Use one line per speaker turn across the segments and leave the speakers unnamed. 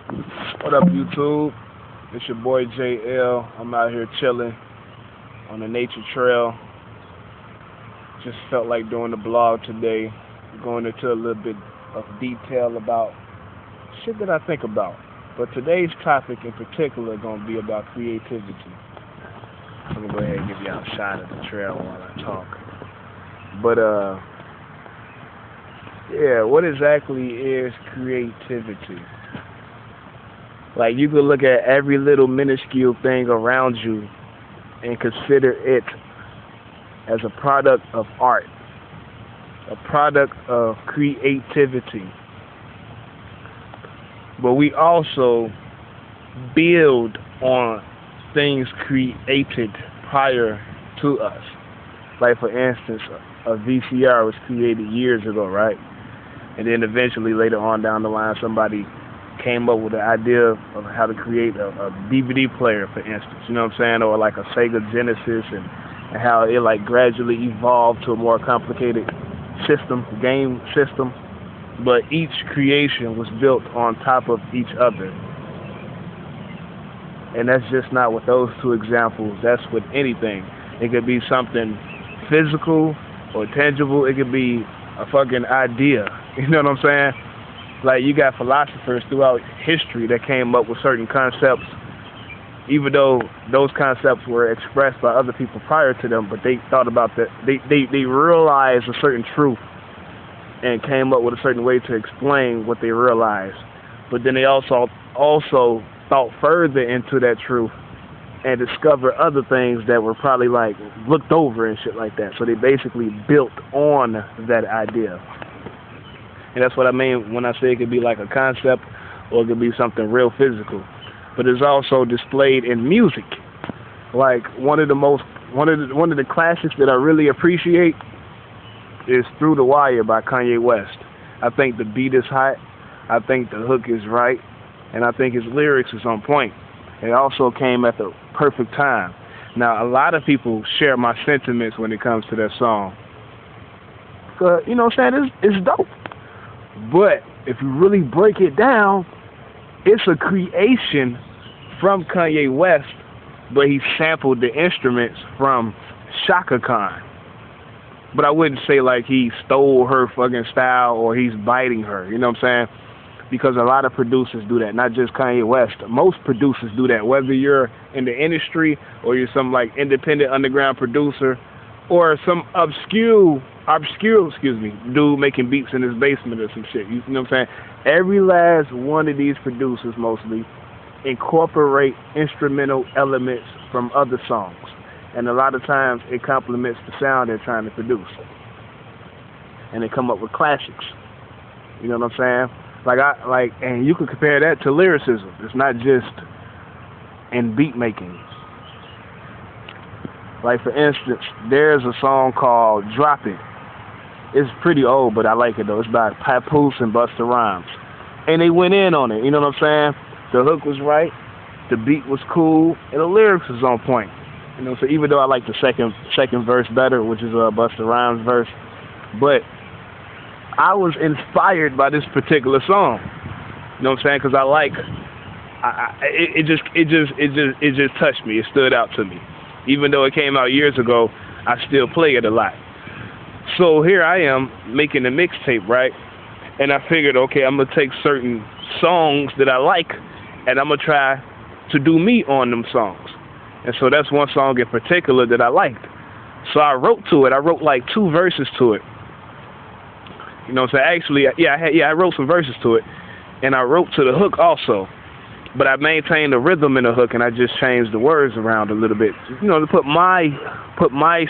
What up, YouTube? It's your boy JL. I'm out here chilling on the nature trail. Just felt like doing the blog today, going into a little bit of detail about shit that I think about. But today's topic in particular is going to be about creativity. I'm going to go ahead and give you a shot of the trail while I talk. But, yeah, what exactly is creativity? Like, you could look at every little minuscule thing around you and consider it as a product of art, a product of creativity. But we also build on things created prior to us. Like, for instance, a VCR was created years ago, right? And then eventually, later on down the line, somebody came up with the idea of how to create a DVD player, for instance, you know what I'm saying, or like a Sega Genesis, and how it like gradually evolved to a more complicated game system, but each creation was built on top of each other. And that's just not with those two examples, that's with anything. It could be something physical or tangible, it could be a fucking idea, you know what I'm saying? Like, you got philosophers throughout history that came up with certain concepts, even though those concepts were expressed by other people prior to them, but they thought about that, they realized a certain truth and came up with a certain way to explain what they realized. But then they also thought further into that truth and discovered other things that were probably like looked over and shit like that. So they basically built on that idea. And that's what I mean when I say it could be like a concept or it could be something real physical. But it's also displayed in music. Like one of the classics that I really appreciate is "Through the Wire" by Kanye West. I think the beat is hot, I think the hook is right, and I think his lyrics is on point. It also came at the perfect time. Now, a lot of people share my sentiments when it comes to that song. You know what I'm saying? It's dope. But if you really break it down, it's a creation from Kanye West, but he sampled the instruments from Shaka Khan. But I wouldn't say like he stole her fucking style or he's biting her, you know what I'm saying? Because a lot of producers do that, not just Kanye West. Most producers do that, whether you're in the industry or you're some like independent underground producer or some obscure dude making beats in his basement or some shit. You know what I'm saying? Every last one of these producers mostly incorporate instrumental elements from other songs. And a lot of times it complements the sound they're trying to produce. And they come up with classics. You know what I'm saying? And you can compare that to lyricism. It's not just in beat making. Like, for instance, there's a song called "Drop It." It's pretty old, but I like it though. It's by Papoose and Busta Rhymes. And they went in on it, you know what I'm saying? The hook was right, the beat was cool, and the lyrics was on point. You know, so even though I like the second verse better, which is Busta Rhymes' verse, but I was inspired by this particular song. You know what I'm saying? Because it just touched me. It stood out to me. Even though it came out years ago, I still play it a lot. So here I am making a mixtape, right? And I figured, okay, I'm gonna take certain songs that I like, and I'm gonna try to do me on them songs. And so that's one song in particular that I liked. So I wrote to it. I wrote like 2 verses to it. You know what I'm saying? Actually, I wrote some verses to it, and I wrote to the hook also. But I maintained the rhythm in the hook, and I just changed the words around a little bit, you know, to put my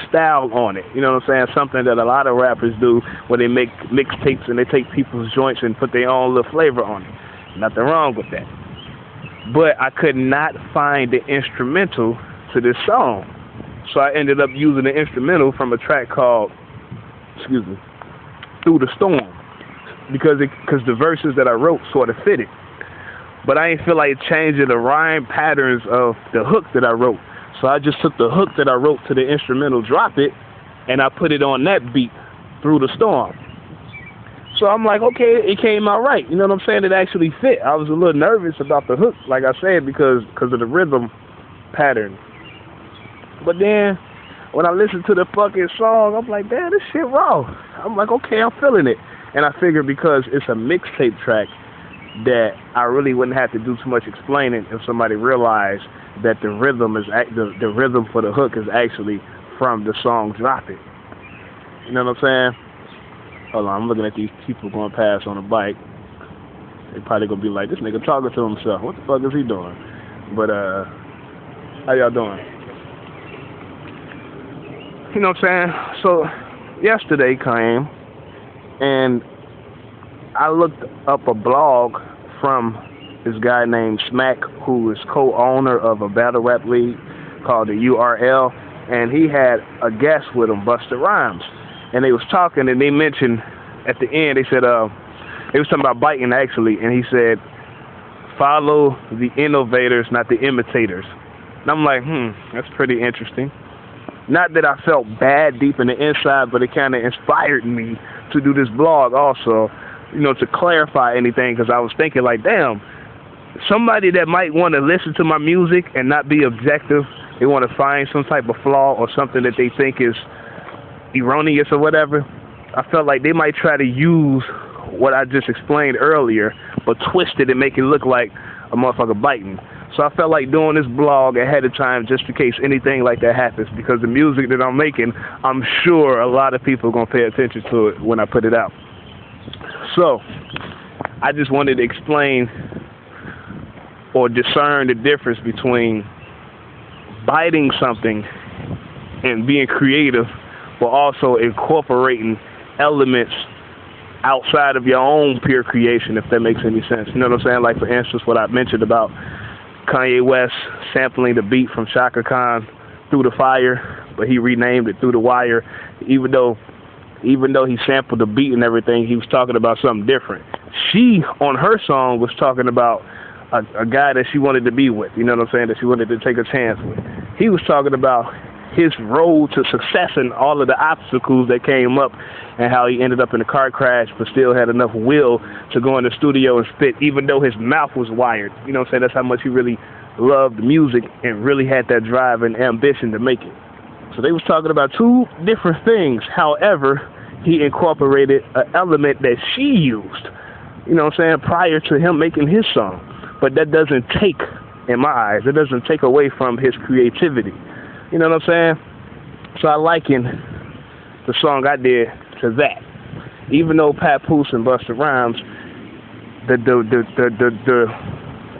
style on it. You know what I'm saying? Something that a lot of rappers do, where they make mixtapes and they take people's joints and put their own little flavor on it. Nothing wrong with that. But I could not find the instrumental to this song, so I ended up using the instrumental from a track called, "Through the Storm," because the verses that I wrote sort of fitted. But I didn't feel like changing the rhyme patterns of the hook that I wrote. So I just took the hook that I wrote to the instrumental "Drop It," and I put it on that beat, "Through the Storm." So I'm like, okay, it came out right. You know what I'm saying? It actually fit. I was a little nervous about the hook, like I said, because of the rhythm pattern. But then when I listened to the fucking song, I'm like, damn, this shit raw. I'm like, okay, I'm feeling it. And I figured because it's a mixtape track that I really wouldn't have to do too much explaining if somebody realized that the rhythm is the rhythm for the hook is actually from the song Drop It. You know what I'm saying? Hold on, I'm looking at these people going past on a bike. They probably gonna be like, this nigga talking to himself. What the fuck is he doing? But how y'all doing? You know what I'm saying? So yesterday came and I looked up a blog from this guy named Smack, who is co-owner of a battle rap league called the URL, and he had a guest with him, Busta Rhymes, and they was talking, and they mentioned at the end, they said they was talking about biting actually, and he said, follow the innovators, not the imitators. And I'm like, that's pretty interesting. Not that I felt bad deep in the inside, but it kind of inspired me to do this blog also, you know, to clarify anything, because I was thinking like, damn, somebody that might want to listen to my music and not be objective, they want to find some type of flaw or something that they think is erroneous or whatever, I felt like they might try to use what I just explained earlier, but twist it and make it look like a motherfucker biting. So I felt like doing this blog ahead of time just in case anything like that happens, because the music that I'm making, I'm sure a lot of people are going to pay attention to it when I put it out. So I just wanted to explain or discern the difference between biting something and being creative, but also incorporating elements outside of your own pure creation, if that makes any sense. You know what I'm saying? Like, for instance, what I mentioned about Kanye West sampling the beat from Shaka Khan, Through the Fire, but he renamed it Through the Wire. Even though he sampled the beat and everything, he was talking about something different. She, on her song, was talking about a guy that she wanted to be with, you know what I'm saying, that she wanted to take a chance with. He was talking about his road to success and all of the obstacles that came up, and how he ended up in a car crash but still had enough will to go in the studio and spit, even though his mouth was wired. You know what I'm saying? That's how much he really loved music and really had that drive and ambition to make it. So they was talking about two different things. However, he incorporated an element that she used, you know what I'm saying, prior to him making his song. But that doesn't take, in my eyes, it doesn't take away from his creativity. You know what I'm saying? So I liken the song I did to that. Even though Papoose and Busta Rhymes,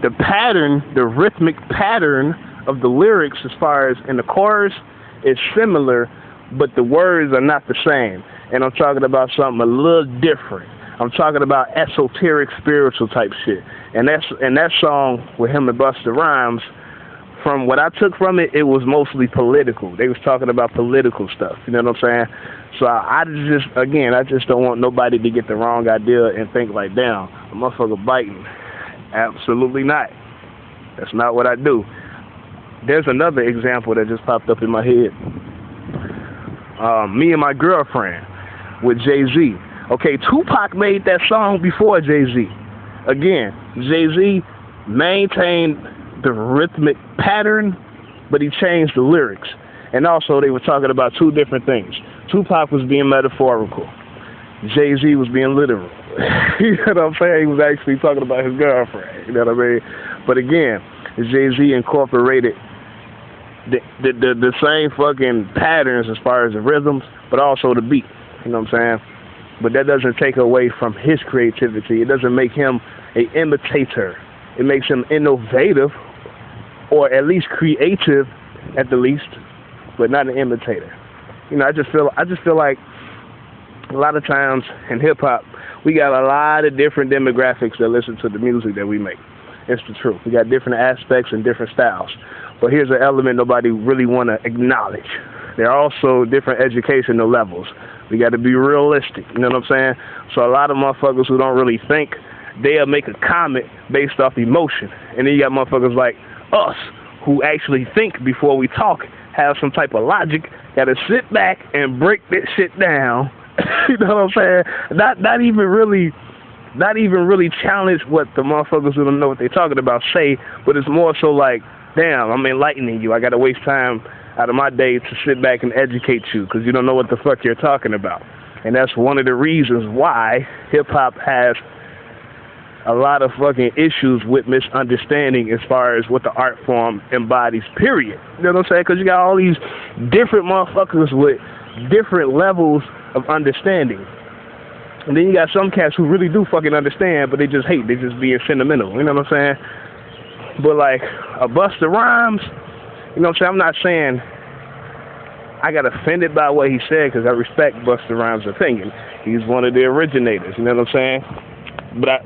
the pattern, the rhythmic pattern of the lyrics as far as in the chorus is similar, but the words are not the same. And I'm talking about something a little different. I'm talking about esoteric, spiritual type shit. And that song with him and Busta Rhymes, from what I took from it, it was mostly political. They was talking about political stuff. You know what I'm saying? So I just don't want nobody to get the wrong idea and think like, damn, a motherfucker biting. Absolutely not. That's not what I do. There's another example that just popped up in my head. Me and My Girlfriend with Jay-Z. Okay, Tupac made that song before Jay-Z. Again, Jay-Z maintained the rhythmic pattern, but he changed the lyrics. And also, they were talking about two different things. Tupac was being metaphorical. Jay-Z was being literal. You know what I'm saying? He was actually talking about his girlfriend. You know what I mean? But again, Jay-Z incorporated the same fucking patterns as far as the rhythms, but also the beat. You know what I'm saying? But that doesn't take away from his creativity. It doesn't make him an imitator. It makes him innovative, or at least creative, at the least, but not an imitator. You know, I just feel like a lot of times in hip hop, we got a lot of different demographics that listen to the music that we make. It's the truth. We got different aspects and different styles. But here's an element nobody really want to acknowledge. There are also different educational levels. We got to be realistic. You know what I'm saying? So a lot of motherfuckers who don't really think, they'll make a comment based off emotion. And then you got motherfuckers like us who actually think before we talk, have some type of logic, got to sit back and break that shit down You know what I'm saying? Not even really challenge what the motherfuckers who don't know what they're talking about say, but it's more so like, damn, I'm enlightening you. I got to waste time out of my day to sit back and educate you because you don't know what the fuck you're talking about. And that's one of the reasons why hip-hop has a lot of fucking issues with misunderstanding as far as what the art form embodies, period. You know what I'm saying? Because you got all these different motherfuckers with different levels of understanding. And then you got some cats who really do fucking understand, but they just hate. They just being sentimental. You know what I'm saying? But like a Busta Rhymes, you know what I'm saying? I'm not saying I got offended by what he said because I respect Busta Rhymes' opinion. He's one of the originators. You know what I'm saying?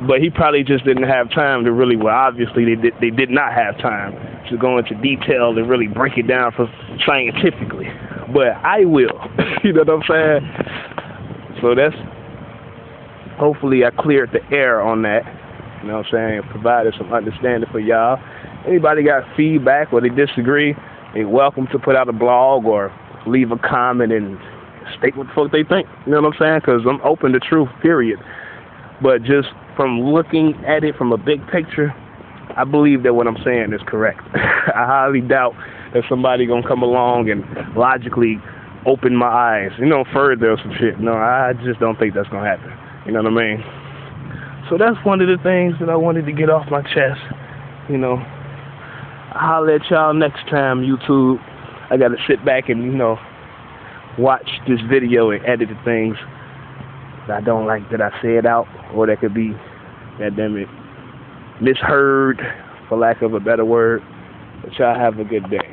But he probably just didn't have time to really. Well, obviously they did not have time to go into detail and really break it down for scientifically. But I will. You know what I'm saying? So that's. Hopefully I cleared the air on that, you know what I'm saying, provided some understanding for y'all. Anybody got feedback or they disagree, they're welcome to put out a blog or leave a comment and state what the fuck they think, you know what I'm saying, because I'm open to truth, period. But just from looking at it from a big picture, I believe that what I'm saying is correct. I highly doubt that somebody gonna come along and logically open my eyes, further or some shit. No, I just don't think that's gonna happen. You know what I mean? So that's one of the things that I wanted to get off my chest. I'll let y'all next time, YouTube. I got to sit back and, watch this video and edit the things that I don't like that I said out, or that could be, goddammit, misheard, for lack of a better word. But y'all have a good day.